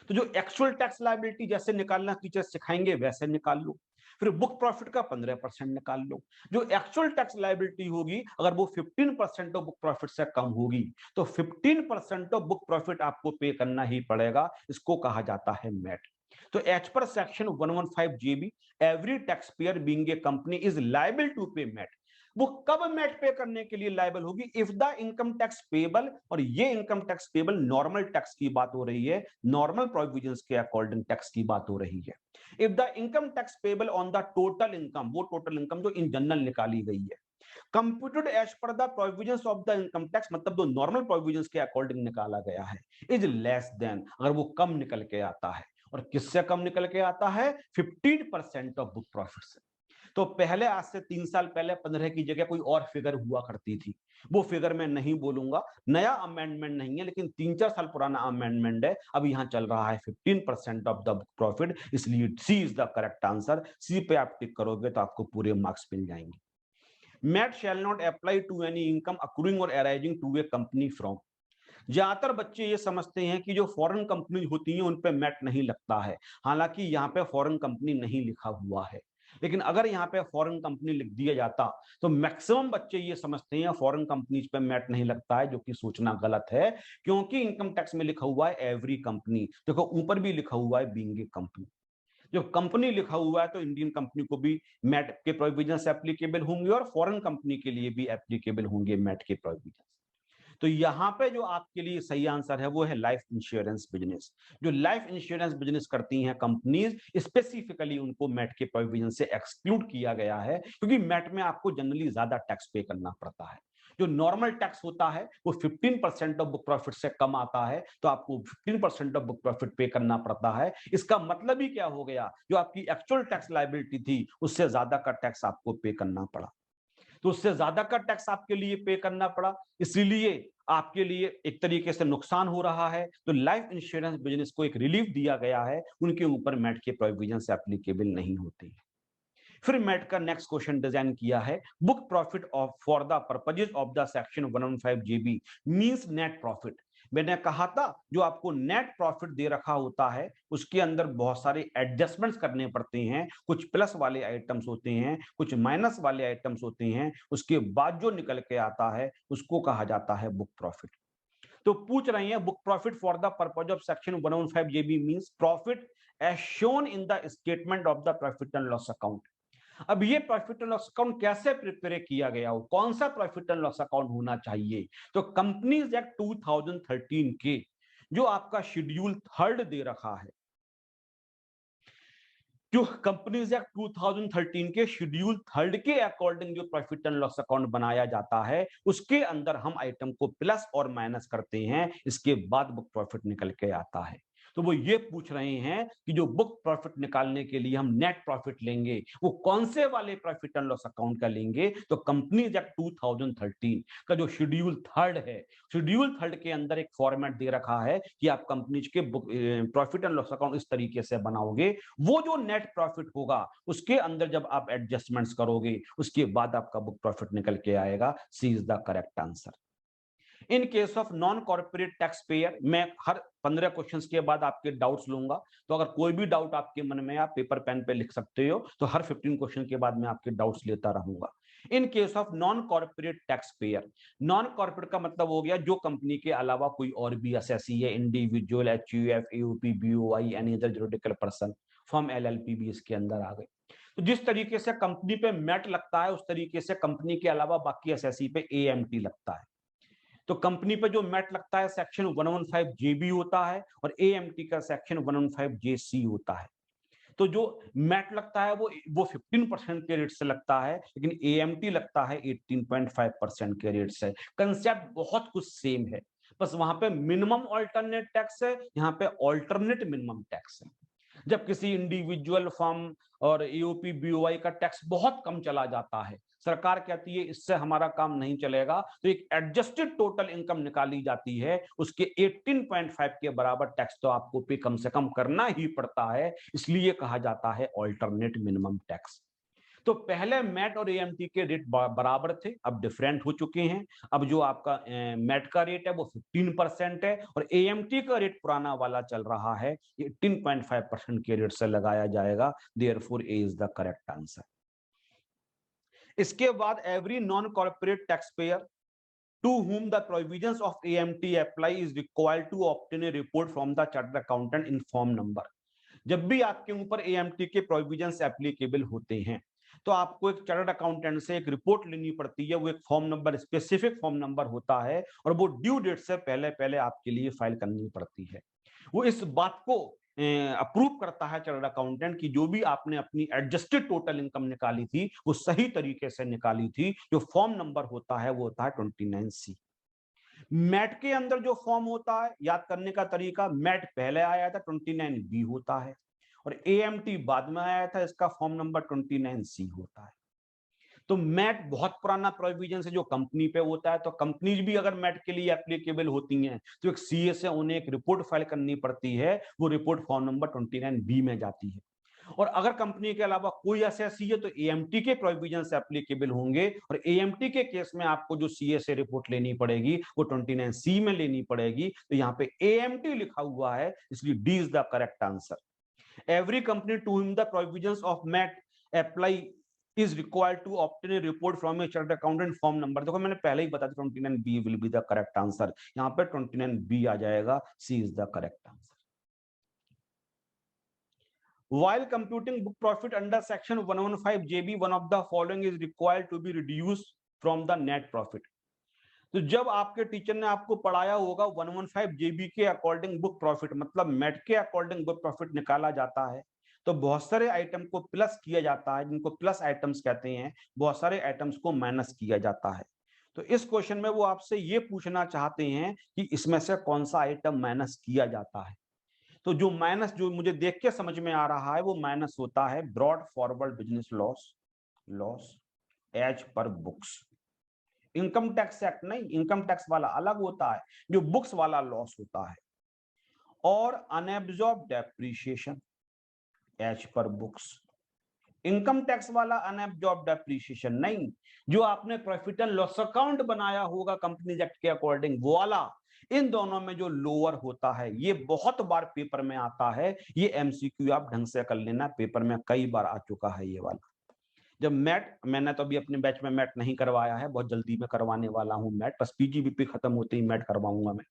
तो जो एक्चुअल टैक्स लायबिलिटी जैसे निकालना टीचर सिखाएंगे वैसे निकाल लो, फिर बुक प्रॉफिट का 15% निकाल लो। जो एक्चुअल टैक्स लायबिलिटी होगी अगर वो 15% ऑफ बुक प्रॉफिट से कम होगी तो 15% ऑफ बुक प्रॉफिट आपको पे करना ही पड़ेगा, इसको कहा जाता है मैट। तो as per section 115 JB, every tax payer being a company is liable to pay MAT. वो कब मैट पे करने के लिए लायबल होगी, if the income tax payable, और ये income tax payable normal tax की बात हो रही है, नॉर्मल प्रोविजंस के अकॉर्डिंग टैक्स की बात हो रही है। If the income tax payable on the total income, वो टोटल इनकम जो इन जनरल निकाली गई है, computed as per the provisions of the income tax, मतलब जो नॉर्मल प्रोविजंस के अकॉर्डिंग निकाला गया है, इज लेस देन, अगर वो कम निकल के आता है, और किससे कम निकल के आता है, 15% ऑफ बुक प्रॉफिट से। तो पहले आज से 3 साल पहले 15 की जगह कोई और फिगर हुआ करती थी। वो फिगर मैं नहीं बोलूँगा, नया अमेंडमेंट नहीं है लेकिन 3-4 साल पुराना अमेंडमेंट है। अब यहाँ चल रहा है 15% ऑफ द बुक प्रॉफिट, इसलिए सी इज़ द करेक्ट आंसर। सी पे आप टिक करोगे तो आपको पूरे मार्क्स मिल जाएँगे। MAT shall not apply to any income accruing or arising to a company from. ज्यादातर बच्चे ये समझते हैं कि जो फॉरेन कंपनी होती हैं उन पे मैट नहीं लगता है। हालांकि यहाँ पे फॉरेन कंपनी नहीं लिखा हुआ है, लेकिन अगर यहाँ पे फॉरेन कंपनी लिख दिया जाता तो मैक्सिमम बच्चे ये समझते हैं फॉरेन कंपनीज पे मैट नहीं लगता है, जो कि सोचना गलत है। क्योंकि इनकम टैक्स में लिखा हुआ है एवरी कंपनी, देखो ऊपर भी लिखा हुआ है बीइंग ए कंपनी। जब कंपनी लिखा हुआ है तो इंडियन कंपनी को भी मैट के प्रोविजंस एप्लीकेबल होंगे और फॉरेन कंपनी के लिए भी एप्लीकेबल होंगे मैट के प्रोविजंस। तो यहाँ पे जो आपके लिए सही आंसर है वो है लाइफ इंश्योरेंस बिजनेस। जो लाइफ इंश्योरेंस बिजनेस करती हैं कंपनीज, स्पेसिफिकली उनको मैट के प्रोविजन से एक्सक्लूड किया गया है, क्योंकि मैट में आपको जनरली ज्यादा टैक्स पे करना पड़ता है। जो नॉर्मल टैक्स होता है वो 15% ऑफ बुक प्रॉफिट से कम आता है, तो आपको 15% ऑफ बुक प्रॉफिट पे करना पड़ता है। इसका मतलब ही क्या हो गया, जो आपकी एक्चुअल टैक्स लायबिलिटी थी उससे ज्यादा का टैक्स आपको पे करना पड़ा। तो उससे ज्यादा का टैक्स आपके लिए पे करना पड़ा, इसीलिए आपके लिए एक तरीके से नुकसान हो रहा है। तो लाइफ इंश्योरेंस बिजनेस को एक रिलीफ दिया गया है, उनके ऊपर मैट के प्रोविजन से एप्लीकेबल नहीं होते। फिर मैट का नेक्स्ट क्वेश्चन डिजाइन किया है, book profit of for the purposes of the section 115 JB means net profit. मैंने कहा था जो आपको नेट प्रॉफिट दे रखा होता है उसके अंदर बहुत सारे एडजस्टमेंट्स करने पड़ते हैं, कुछ प्लस वाले आइटम्स होते हैं, कुछ माइनस वाले आइटम्स होते हैं, उसके बाद जो निकल के आता है उसको कहा जाता है बुक प्रॉफिट। तो पूछ रहे हैं book profit for the purpose of section 115 JB means profit as shown in the statement of the profit and loss account. अब ये प्रॉफिट एंड लॉस अकाउंट कैसे प्रिपेयर किया गया हो, कौन सा प्रॉफिट एंड लॉस अकाउंट होना चाहिए। तो कंपनीज एक्ट 2013 के जो आपका शेड्यूल थर्ड दे रखा है, जो कंपनीज एक्ट 2013 के शेड्यूल थर्ड के अकॉर्डिंग जो प्रॉफिट एंड लॉस अकाउंट बनाया जाता है उसके अंदर हम आइटम को प्लस और माइनस करते हैं, इसके बाद बुक प्रॉफिट निकल के आता है। तो वो ये पूछ रहे हैं कि जो बुक प्रॉफिट निकालने के लिए हम नेट प्रॉफिट लेंगे वो कौन से वाले प्रॉफिट एंड लॉस अकाउंट का लेंगे। तो कंपनीज एक्ट 2013 का जो शेड्यूल थर्ड है, शेड्यूल थर्ड के अंदर एक फॉर्मेट दे रखा है कि आप कंपनीज के book profit and loss account इस तरीके से बनाओगे। वो जो नेट प्रॉफिट होगा उसके अंदर जब आप एडजस्टमेंट्स करोगे उसके बाद आपका बुक प्रॉफिट निकल के आएगा। C is the correct answer. In case of non corporate taxpayer, मैं हर 15 क्वेश्चंस के बाद आपके डाउट्स लूंगा, तो अगर कोई भी डाउट आपके मन में आप पेपर पेन पे लिख सकते हो, तो हर 15 क्वेश्चन के बाद मैं आपके डाउट्स लेता रहूंगा। इन case of non corporate tax payer, non corporate का मतलब हो गया जो कंपनी के अलावा कोई और भी असेसी है, individual, HUF, AOP, BOI, any other juridical person, firm, LLP भी इसके अंदर आ गए। तो जिस तरीके से कंपनी पे मैट लगता है उस तरीके से कंपनी के अलावा बाकी एसएससी पे एएमटी लगता है। तो कंपनी पे जो मैट लगता है सेक्शन 115 जेबी होता है और एएमटी का सेक्शन 115 जेसी होता है। तो जो मैट लगता है वो 15% के रेट से लगता है, लेकिन एएमटी लगता है 18.5% के रेट से। कंसेप्ट बहुत कुछ सेम है, बस वहां पे मिनिमम ऑल्टरनेट टैक्स है, यहाँ पे ऑल्टरनेट मिनिमम टैक्स है। जब किसी इंडिविजुअल फर्म और ईओपी बीओआई का टैक्स बहुत कम चला जाता है, सरकार कहती है इससे हमारा काम नहीं चलेगा, तो एक एडजस्टेड टोटल इनकम निकाली जाती है, उसके 18.5 के बराबर टैक्स तो आपको पे कम से कम करना ही पड़ता है, इसलिए कहा जाता है ऑल्टरनेट मिनिमम टैक्स। तो पहले मैट और एएमटी के रेट बराबर थे, अब डिफरेंट हो चुके हैं। अब जो आपका मैट का रेट है वो 15% है और एएमटी का रेट पुराना वाला चल रहा है 18.5% के रेट से लगाया जाएगा। Therefore A is the correct answer. इसके बाद every non corporate tax payer to whom the provisions of AMT apply is required to obtain a report from the chartered accountant in form number। जब भी आपके ऊपर EMT के provisions applicable होते हैं तो आपको एक चार्टर्ड अकाउंटेंट से एक रिपोर्ट लेनी पड़ती है, वो एक form number, specific form number होता है और वो ड्यू डेट से पहले पहले आपके लिए फाइल करनी पड़ती है। वो इस बात को अप्रूव करता है चार्टर्ड अकाउंटेंट की जो भी आपने अपनी एडजस्टेड टोटल इनकम निकाली थी वो सही तरीके से निकाली थी। जो फॉर्म नंबर होता है वो होता है 29C। मैट के अंदर जो फॉर्म होता है, याद करने का तरीका, मैट पहले आया था 29B होता है और एएमटी बाद में आया था, इसका फॉर्म नंबर 29C होता है। तो मैट बहुत पुराना प्रोविजन है जो कंपनी पे होता है, तो कंपनीज भी अगर मैट के लिए एप्लीकेबल होती हैं तो एक सीए से उन्हें एक रिपोर्ट फाइल करनी पड़ती है, वो रिपोर्ट फॉर्म नंबर 29B में जाती है। और अगर कंपनी के अलावा कोई एसएससी है तो एएमटी के प्रोविजन से एप्लीकेबल होंगे, और एएमटी के केस में आपको जो सीए से रिपोर्ट लेनी पड़ेगी वो 29C में लेनी पड़ेगी। तो यहाँ पे एएमटी लिखा हुआ है, इसलिए D is the correct answer. Every company to whom the provisions of MAT apply is required to obtain a report from a chartered accountant form number। देखो मैंने पहले ही बता दिया 29B will be the correct answer। यहाँ पे 29B आ जाएगा, C is the correct answer। While computing book profit under section 115JB, one of the following is required to be reduced from the net profit। तो जब आपके teacher ने आपको पढ़ाया होगा 115JB के अकॉर्डिंग बुक प्रॉफिट, मतलब मेट के अकॉर्डिंग बुक प्रॉफिट निकाला जाता है, तो बहुत सारे आइटम को प्लस किया जाता है, जिनको प्लस आइटम्स कहते हैं, बहुत सारे आइटम्स को माइनस किया जाता है। तो इस क्वेश्चन में वो आपसे ये पूछना चाहते हैं कि इसमें से कौन सा आइटम माइनस किया जाता है। तो जो माइनस, जो मुझे देख के समझ में आ रहा है, वो माइनस होता है brought forward business loss as per books. Income tax act नहीं, इनकम टैक्स वाला अलग होता है, जो बुक्स वाला लॉस होता है। और unabsorbed depreciation as per books. Income tax वाला अनएब्जॉर्ब डेप्रीशिएशन नहीं, जो आपने प्रॉफिट एंड लॉस अकाउंट बनाया होगा कंपनी एक्ट के अकॉर्डिंग वो वाला। इन दोनों में जो लोअर होता है, ये बहुत बार पेपर में आता है, ये एमसीक्यू आप ढंग से कर लेना, पेपर में कई बार आ चुका है ये वाला। जब मैट, मैंने तो अभी अपने बैच में मैट नहीं करवाया है, बहुत जल्दी में करवाने वाला हूं मैट, बस पीजीबीपी खत्म होते ही मैट करवाऊंगा मैं।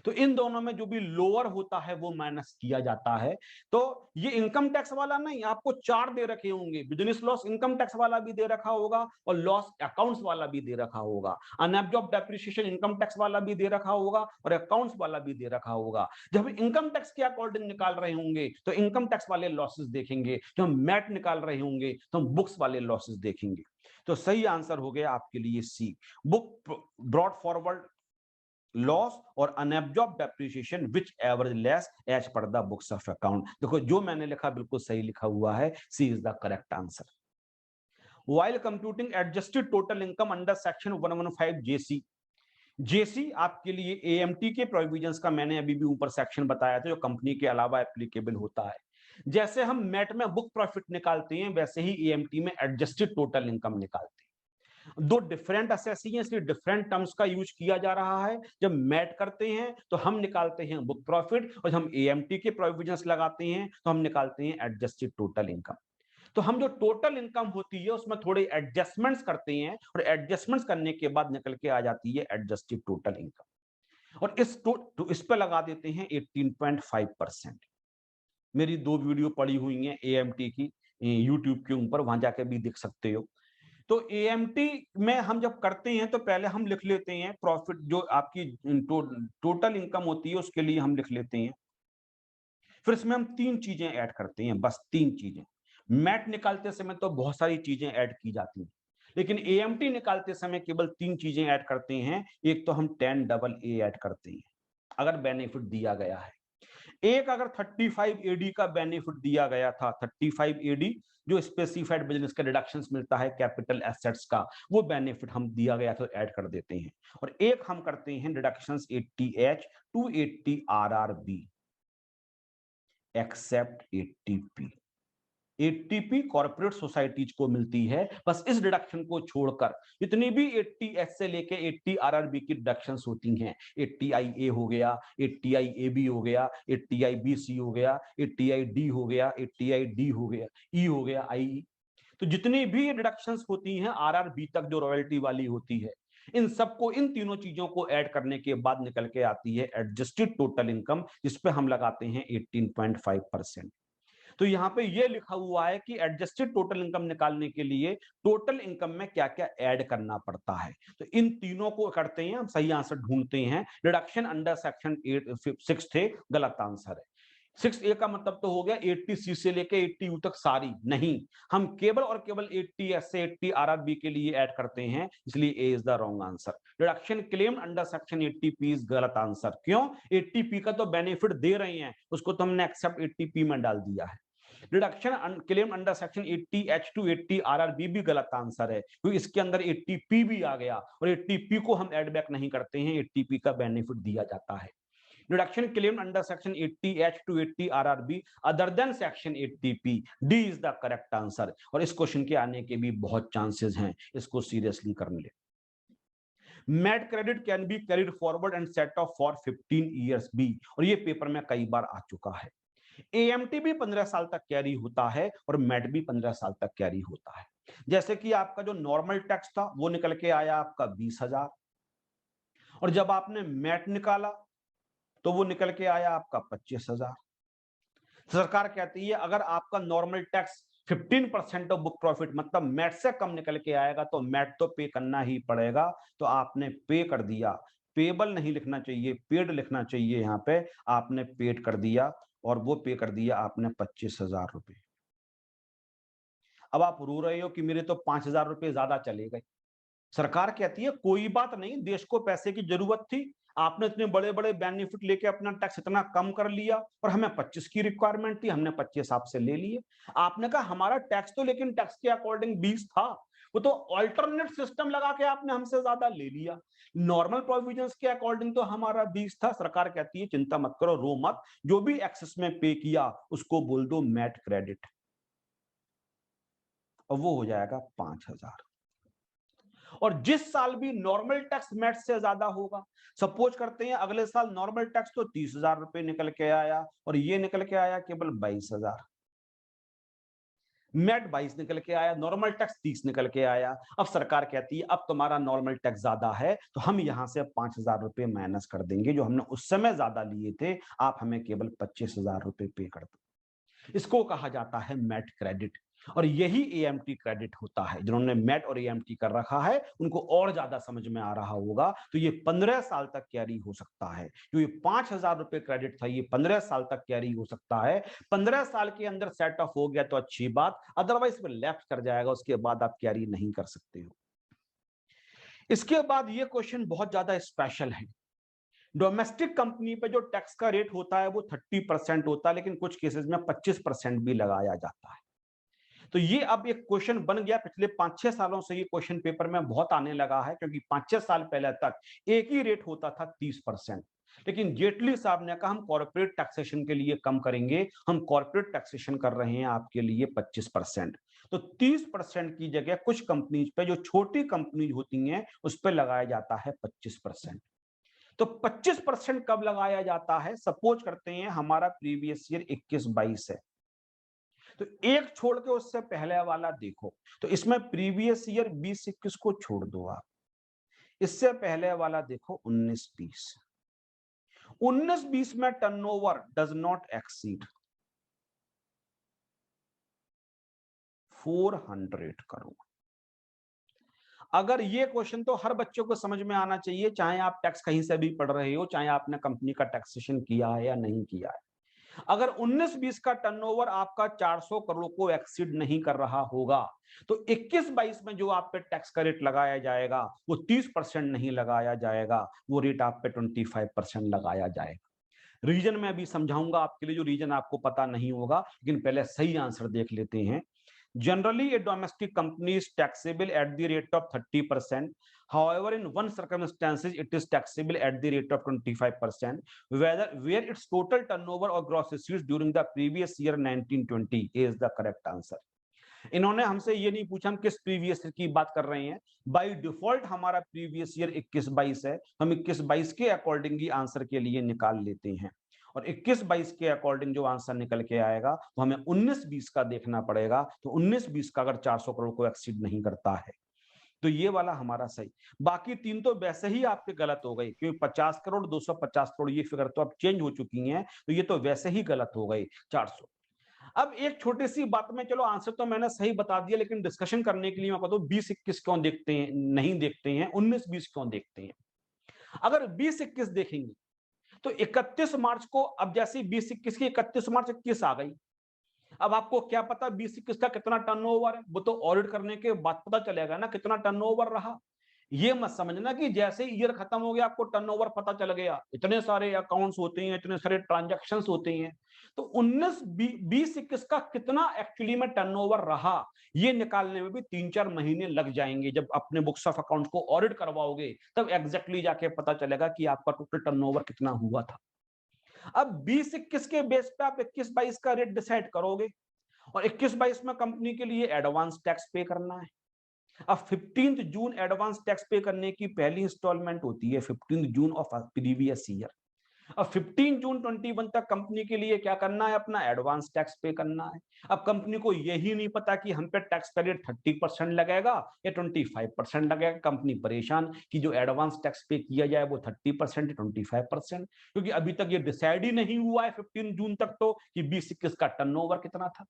तो इन दोनों में जो भी लोअर होता है वो माइनस किया जाता है। तो ये इनकम टैक्स वाला नहीं, आपको चार दे रखे होंगे, बिजनेस लॉस इनकम टैक्स वाला भी दे रखा होगा और लॉस अकाउंट्स वाला भी दे रखा होगा, अनएब्जॉर्ब डेप्रिसिएशन इनकम टैक्स वाला भी दे रखा होगा और अकाउंट्स वाला भी दे रखा होगा। जब हम इनकम टैक्स के अकॉर्डिंग निकाल रहे होंगे तो इनकम टैक्स वाले लॉसेस देखेंगे, जब हम मैट निकाल रहे होंगे तो हम बुक्स वाले लॉसेस देखेंगे। तो सही आंसर हो गया आपके लिए C, book brought forward loss और unabsorbed depreciation whichever less as per the books of account. देखो जो मैंने लिखा बिल्कुल सही लिखा हुआ है, C is the correct answer. While computing adjusted total income under section 115 JC, JC आपके लिए एएमटी के प्रोविजंस का मैंने अभी भी ऊपर सेक्शन बताया था, जो कंपनी के अलावा एप्लीकेबल होता है। जैसे हम मैट में बुक प्रॉफिट निकालते हैं, वैसे ही एएमटी में एडजस्टेड टोटल इनकम निकालते हैं। दो डिफरेंट असेसी हैं, इसलिए डिफरेंट टर्म्स का यूज किया जा रहा है। जब मैट करते हैं तो हम निकालते हैं बुक प्रॉफिट, और जब हम एएमटी के प्रोविजंस लगाते हैं तो हम निकालते हैं एडजस्टेड टोटल इनकम। तो हम जो टोटल इनकम होती है उसमें थोड़े एडजस्टमेंट्स करते हैं, और एडजस्टमेंट्स करने के बाद निकल के आ जाती है एडजस्टेड टोटल इनकम। और इस पे लगा देते हैं 18.5%। मेरी 2 वीडियो पड़ी हुई हैं एएमटी की यूट्यूब के ऊपर, वहां जाके भी देख सकते हो। तो एएमटी में हम जब करते हैं तो पहले हम लिख लेते हैं प्रॉफिट, जो आपकी टोटल इनकम होती है उसके लिए हम लिख लेते हैं। फिर इसमें हम 3 चीजें ऐड करते हैं, बस 3 चीजें। मैट निकालते समय तो बहुत सारी चीजें ऐड की जाती हैं, लेकिन एएमटी निकालते समय केवल 3 चीजें ऐड करते हैं। एक तो हम 10AA ऐड करते हैं अगर बेनिफिट दिया गया है। एक अगर 35 एडी का बेनिफिट दिया गया था, 35 एडी जो स्पेसिफाइड बिजनेस का रिडक्शंस मिलता है कैपिटल एसेट्स का, वो बेनिफिट हम दिया गया तो ऐड कर देते हैं। और एक हम करते हैं reductions 80H to 80 RRB except 80P। 80P corporate societies को मिलती है, बस इस डिडक्शन को छोड़कर जितनी भी 80H से लेके 80 RRB की डिडक्शंस होती हैं, 80IA हो गया, 80IAB हो गया, 80IBC हो गया, 80ID हो गया, 80ID हो गया, E हो गया, IE, तो जितनी भी डिडक्शंस होती हैं RRB तक जो रॉयल्टी वाली होती है, इन सबको, इन तीनों चीजों को ऐड करने के बाद निकल के आती है एडजस्टेड टोटल इनकम, जिसपे हम लगाते हैं 18.5%। तो यहाँ पे ये लिखा हुआ है कि एडजस्टेड टोटल इनकम निकालने के लिए टोटल इनकम में क्या क्या ऐड करना पड़ता है। तो इन तीनों को करते हैं, हम सही आंसर ढूंढते हैं। रिडक्शन अंडर सेक्शन 6 थे, गलत आंसर है। 6A का मतलब तो हो गया 80C से लेके 80U तक सारी नहीं, हम केवल और केवल 80S से 80 RRB के लिए ऐड करते हैं, इसलिए A is the wrong answer. Reduction claim under section 80P is गलत आंसर। क्यों? 80P का तो बेनिफिट दे रहे हैं, उसको तो हमने एक्सेप्ट 80P में डाल दिया है। Deduction claim under section 80H to 80 RRB भी गलत आंसर है, क्योंकि इसके अंदर 80P भी आ गया और 80P को हम एड बैक नहीं करते हैं, 80P का बेनिफिट दिया जाता है। Deduction claim under section 80H to 80 RRB other than section 80P, D is the correct answer. और इस क्वेश्चन के आने के भी बहुत चांसेस हैं, इसको सीरियसली कर ले। MAT credit can be carried forward and set off for 15 years B, और ये पेपर में कई बार आ चुका है। एएमटी भी 15 साल तक कैरी होता है और मैट भी 15 साल तक कैरी होता है। जैसे कि आपका जो नॉर्मल टैक्स था वो निकल के आया आपका 20,000, और जब आपने मैट निकाला तो वो निकल के आया आपका 25,000। सरकार कहती है अगर आपका normal tax 15% of book profit मतलब मैट से कम निकल के आएगा तो मैट तो पे करना ही पड़ेगा, तो आपने पे कर दिया। पेबल नहीं लिखना चाहिए, पेड लिखना चाहिए, यहाँ पे आपने पेड कर दिया और वो पे कर दिया आपने 25,000 रुपए। अब आप रो रहे हो कि मेरे तो 5,000 रुपए ज्यादा चले गए। सरकार कहती है कोई बात नहीं, देश को पैसे की जरूरत थी, आपने इतने बड़े बड़े बेनिफिट लेके अपना टैक्स इतना कम कर लिया और हमें 25 की रिक्वायरमेंट थी, हमने 25 आपसे ले लिए। आपने कहा हमारा टैक्स तो लेकिन टैक्स के अकॉर्डिंग 20 था, वो तो ऑल्टरनेट सिस्टम लगा के आपने हमसे ज्यादा ले लिया। नॉर्मल प्रोविजंस के अकॉर्डिंग तो हमारा 20 था। सरकार कहती है चिंता मत करो, रो मत, जो भी एक्सेस में पे किया उसको बोल दो मैट क्रेडिट, और वो हो जाएगा 5,000। और जिस साल भी नॉर्मल टैक्स मैट से ज्यादा होगा, सपोज करते हैं अगले साल नॉर्मल टैक्स तो 30,000 रुपए निकल के आया और ये निकल के आया केवल 22,000, मैट 22 निकल के आया, नॉर्मल टैक्स 30 निकल के आया। अब सरकार कहती है अब तुम्हारा नॉर्मल टैक्स ज्यादा है तो हम यहां से 5,000 रुपए माइनस कर देंगे, जो हमने उस समय ज्यादा लिए थे, आप हमें केवल 25,000 रुपए पे कर दो। इसको कहा जाता है मैट क्रेडिट, और यही एएमटी क्रेडिट होता है। जिन्होंने मैट और एएमटी कर रखा है उनको और ज्यादा समझ में आ रहा होगा। तो ये 15 साल तक कैरी हो सकता है, जो ये 5,000 रुपए क्रेडिट था ये 15 साल तक कैरी हो सकता है। 15 साल के अंदर सेट ऑफ हो गया तो अच्छी बात, अदरवाइज में लेफ्ट कर जाएगा, उसके बाद आप कैरी नहीं कर सकते हो। इसके बाद ये क्वेश्चन बहुत ज्यादा स्पेशल है। डोमेस्टिक कंपनी पे जो टैक्स का रेट होता है वो 30% होता है, लेकिन कुछ केसेस में 25% भी लगाया जाता है। तो ये अब एक क्वेश्चन बन गया, पिछले 5-6 सालों से ये क्वेश्चन पेपर में बहुत आने लगा है, क्योंकि 5-6 साल पहले तक एक ही रेट होता था 30%। लेकिन जेटली साहब ने कहा हम कॉर्पोरेट टैक्सेशन के लिए कम करेंगे, हम कॉर्पोरेट टैक्सेशन कर रहे हैं आपके लिए 25%। तो 30% की जगह कुछ कंपनीज पे, जो छोटी कंपनीज होती हैं, उस पर लगाया जाता है 25%। तो 25% कब लगाया जाता है? सपोज करते हैं हमारा प्रीवियस ईयर 21-22 है, तो एक छोड़ के उससे पहले वाला देखो, तो इसमें प्रीवियस ईयर 20-21 को छोड़ दो आप, इससे पहले वाला देखो 19-20। 19-20 में turnover does not exceed 400 crore. अगर ये क्वेश्चन तो हर बच्चों को समझ में आना चाहिए, चाहे आप टैक्स कहीं से भी पढ़ रहे हो, चाहे आपने कंपनी का टैक्सेशन किया है या नहीं किया है। अगर 19-20 का टर्नओवर आपका 400 करोड़ को एक्सीड नहीं कर रहा होगा, तो 21-22 में जो आप पे टैक्स का रेट लगाया जाएगा वो 30% नहीं लगाया जाएगा, वो रेट आप पे 25% लगाया जाएगा। रीजन मैं अभी समझाऊंगा आपके लिए, जो रीजन आपको पता नहीं होगा, लेकिन पहले सही आंसर देख लेते हैं। Generally, a domestic company is taxable at the rate of 30%. However, in one circumstances, it is taxable at the rate of 25%, where its total turnover or gross receipts during the previous year 1920 is the correct answer. इन्होंने हमसे ये नहीं पूछा हम किस previous year की बात कर रहे हैं, बाय डिफॉल्ट हमारा प्रीवियस ईयर 21-22 है, हम 21-22 के अकॉर्डिंग ही आंसर के लिए निकाल लेते हैं, और 21-22 के अकॉर्डिंग जो आंसर निकल के आएगा वो हमें 19-20 का देखना पड़ेगा। तो 19-20 का अगर 400 करोड़ को एक्सीड नहीं करता है तो ये वाला हमारा सही। बाकी तीन तो वैसे ही आपके गलत हो गए, क्योंकि 50 करोड़ 250 करोड़ ये फिगर तो अब चेंज हो चुकी हैं, तो ये तो वैसे ही गलत हो गए 400। अब एक छोटी सी बात में, चलो आंसर तो मैंने सही बता दिया, लेकिन डिस्कशन करने के लिए मैं कहता हूं 20-21 क्यों देखते हैं, नहीं देखते हैं, 19-20 क्यों देखते हैं। अगर 20-21 देखेंगे तो 31 मार्च को, अब जैसे 20-21 की 31 मार्च 21 आ गई, अब आपको क्या पता 20-21 का कितना टर्नओवर है? वो तो ऑडिट करने के बाद पता चलेगा ना कितना टर्नओवर रहा। ये मत समझना कि जैसे ईयर खत्म हो गया आपको टर्नओवर पता चल गया, इतने सारे अकाउंट्स होते हैं, इतने सारे ट्रांजैक्शंस होते हैं। तो 19 20 21 का कितना एक्चुअली में टर्नओवर रहा, ये निकालने में भी 3-4 महीने लग जाएंगे। जब अपने बुक्स ऑफ अकाउंट को ऑडिट करवाओगे तब एग्जैक्टली जाके पता चलेगा कि आपका टोटल टर्नओवर कितना हुआ था। अब 20-21 के बेस पे आप 21-22 का रेट डिसाइड करोगे और 21-22 में कंपनी के लिए एडवांस टैक्स पे करना है। अब 15 जून एडवांस टैक्स पे करने की पहली इंस्टॉलमेंट होती है 15 जून ऑफ प्रीवियस ईयर। अब 15 जून 21 तक कंपनी के लिए क्या करना है, अपना एडवांस टैक्स पे करना है। अब कंपनी को यही नहीं पता कि हम पे टैक्स का रेट 30% लगेगा या 25% लगेगा। कंपनी परेशान कि जो एडवांस टैक्स पे किया जाए वो 30% 25%, क्योंकि अभी तक ये डिसाइड ही नहीं हुआ है 15 जून तक तो कि 20-21 का टर्नओवर कितना था।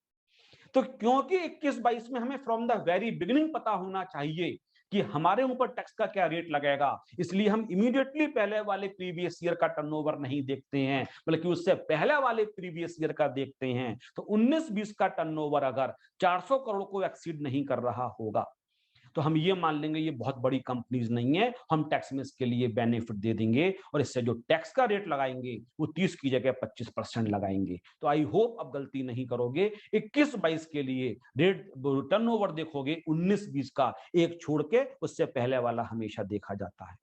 तो क्योंकि 21-22 में हमें फ्रॉम द वेरी बिगिनिंग पता होना चाहिए कि हमारे ऊपर टैक्स का क्या रेट लगेगा, इसलिए हम इमीडिएटली पहले वाले प्रीवियस ईयर का टर्नओवर नहीं देखते हैं, बल्कि उससे पहले वाले प्रीवियस ईयर का देखते हैं। तो 19-20 का टर्नओवर अगर 400 करोड़ को एक्सीड नहीं कर रहा होगा तो हम ये मान लेंगे ये बहुत बड़ी कंपनीज नहीं है, हम टैक्स में इसके लिए बेनिफिट दे देंगे और इससे जो टैक्स का रेट लगाएंगे वो 30 की जगह 25% लगाएंगे। तो आई होप अब गलती नहीं करोगे, 21-22 के लिए रेट टर्नओवर देखोगे 19-20 का एक छोड़ के, उससे पहले वाला हमेशा देखा जाता है।